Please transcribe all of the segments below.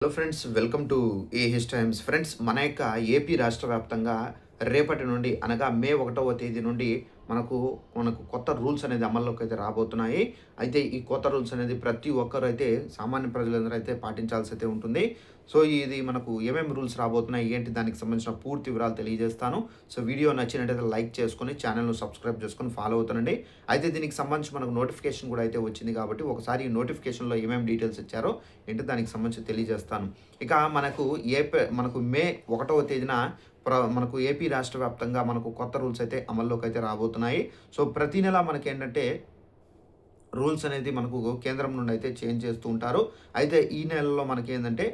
Hello friends, welcome to AH times. Friends, మన యొక్క AP రాష్ట్ర వ్యాప్తంగా రేపటి నుండి అనగా మే 1వ తేదీ నుండి మనకు మనకు కొత్త రూల్స్ అనేది అమల్లోకి అయితే రాబోతున్నాయి. అయితే ఈ కొత్త రూల్స్ అనేది ప్రతి ఒక్కరు అయితే సామాన్య ప్రజలందరూ అయితే పాటించాల్సి అయితే ఉంటుంది. సో ఇది మనకు ఏమేమి రూల్స్ రాబోతున్నాయి, ఏంటి దానికి సంబంధించిన పూర్తి వివరాలు తెలియజేస్తాను. సో వీడియో నచ్చినట్టయితే లైక్ చేసుకొని ఛానల్‌ను సబ్స్క్రైబ్ చేసుకొని ఫాలో అవుతానండి. అయితే దీనికి సంబంధించి మనకు నోటిఫికేషన్ కూడా అయితే వచ్చింది కాబట్టి ఒకసారి ఈ నోటిఫికేషన్‌లో ఏమేమి డీటెయిల్స్ ఇచ్చారో ఏంటి దానికి సంబంధించి తెలియజేస్తాను. ఇక మనకు మే 1వ తేదీన మనకు ఏపీ రాష్ట్ర వ్యాప్తంగా మనకు కొత్త రూల్స్ అయితే అమల్లోకి అయితే రాబోతున్నాయి. సో ప్రతి నెల మనకేంటంటే రూల్స్ అనేది మనకు కేంద్రం నుండి అయితే చేంజ్ చేస్తూ ఉంటారు. అయితే ఈ నెలలో మనకేందంటే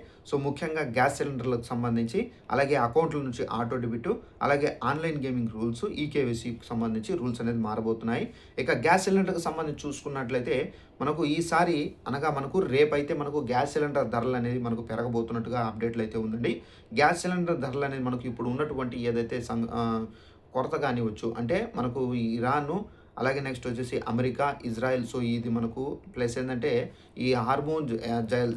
ముఖ్యంగా గ్యాస్ సిలిండర్‌లకు సంబంధించి, అలాగే అకౌంట్‌ల నుంచి ఆటో డెబిట్, అలాగే ఆన్‌లైన్ గేమింగ్ రూల్స్, ఈకేవైసీకి సంబంధించి రూల్స్ అనేది మారబోతున్నాయి. ఇక గ్యాస్ సిలిండర్‌కి సంబంధించి చూసుకున్నట్లయితే మనకు ఈసారి అనగా మనకు రేపైతే మనకు గ్యాస్ సిలిండర్ ధరలనేది మనకు పెరగబోతున్నట్టుగా అప్డేట్‌లు అయితే ఉందండి. గ్యాస్ సిలిండర్ ధరలనేది మనకు ఇప్పుడు ఉన్నటువంటి ఏదైతే కొరత కానివ్వచ్చు, అంటే మనకు ఇరాను, అలాగే నెక్స్ట్ వచ్చేసి అమెరికా, ఇజ్రాయెల్. సో ఇది మనకు ప్లస్ ఏందంటే ఈ హార్మోన్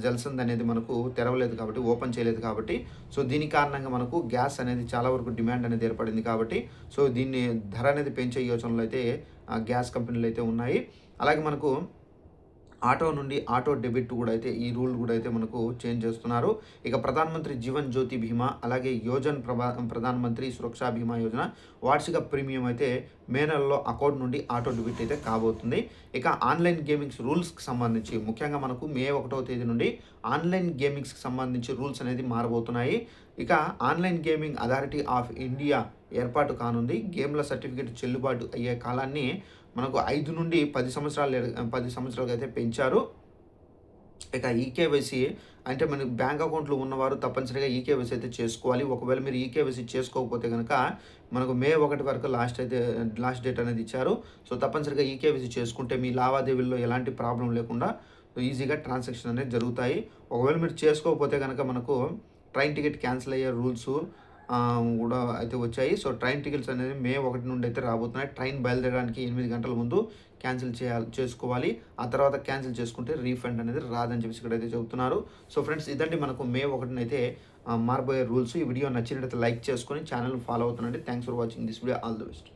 జల్సంద్ అనేది మనకు తెరవలేదు కాబట్టి, ఓపెన్ చేయలేదు కాబట్టి, సో దీని కారణంగా మనకు గ్యాస్ అనేది చాలా వరకు డిమాండ్ అనేది ఏర్పడింది కాబట్టి, సో దీన్ని ధర అనేది పెంచే యోచనలు అయితే గ్యాస్ కంపెనీలు అయితే ఉన్నాయి. అలాగే మనకు ఆటో నుండి ఆటో డెబిట్ కూడా అయితే ఈ రూల్ కూడా అయితే మనకు చేంజ్ చేస్తున్నారు. ఇక ప్రధానమంత్రి జీవన్ జ్యోతి బీమా, అలాగే ప్రధానమంత్రి సురక్షా బీమా యోజన వార్షిక ప్రీమియం అయితే మే నెలలో అకౌంట్ నుండి ఆటో డెబిట్ అయితే కాబోతుంది. ఇక ఆన్లైన్ గేమింగ్స్ రూల్స్కి సంబంధించి ముఖ్యంగా మనకు మే 1వ తేదీ నుండి ఆన్లైన్ గేమింగ్స్కి సంబంధించి రూల్స్ అనేది మారబోతున్నాయి. ఇక online gaming authority of India ఏర్పాటు కానుంది. గేమ్ల సర్టిఫికేట్ చెల్లుబాటు అయ్యే కాలాన్ని మనకు 5 నుండి 10 సంవత్సరాలకు అయితే పెంచారు. ఇక ఈకేవైసీ అంటే మనకి బ్యాంక్ అకౌంట్‌లో ఉన్నవారు తప్పనిసరిగా ఈకేవైసీ అయితే చేసుకోవాలి. ఒకవేళ మీరు ఈకేవైసీ చేసుకోకపోతే గనక మనకు మే 1 వరకు లాస్ట్ డేట్ అనేది ఇచ్చారు. సో తప్పనిసరిగా ఈకేవైసీ చేసుకుంటే మీ లావాదేవీల్లో ఎలాంటి ప్రాబ్లమ్ లేకుండా ఈజీగా ట్రాన్సాక్షన్ అనేది జరుగుతాయి. ఒకవేళ మీరు చేసుకోకపోతే గనక మనకు ట్రైన్ టికెట్ క్యాన్సిల్ అయ్యే రూల్సు కూడా అయితే వచ్చాయి. సో ట్రైన్ టికెట్స్ అనేది మే 1 నుండి అయితే రాబోతున్నాయి. ట్రైన్ బయలుదేరడానికి 8 గంటల ముందు చేసుకోవాలి. ఆ తర్వాత క్యాన్సిల్ చేసుకుంటే రీఫండ్ అనేది రాదని చెప్పేసి ఇక్కడైతే చెబుతున్నారు. సో ఫ్రెండ్స్, ఇదండి మనకు మే 1 అయితే మారబోయే రూల్స్. ఈ వీడియో నచ్చినట్లయితే లైక్ చేసుకొని ఛానల్‌ని ఫాలో అవుతుండండి. Thanks for watching this video. All the best.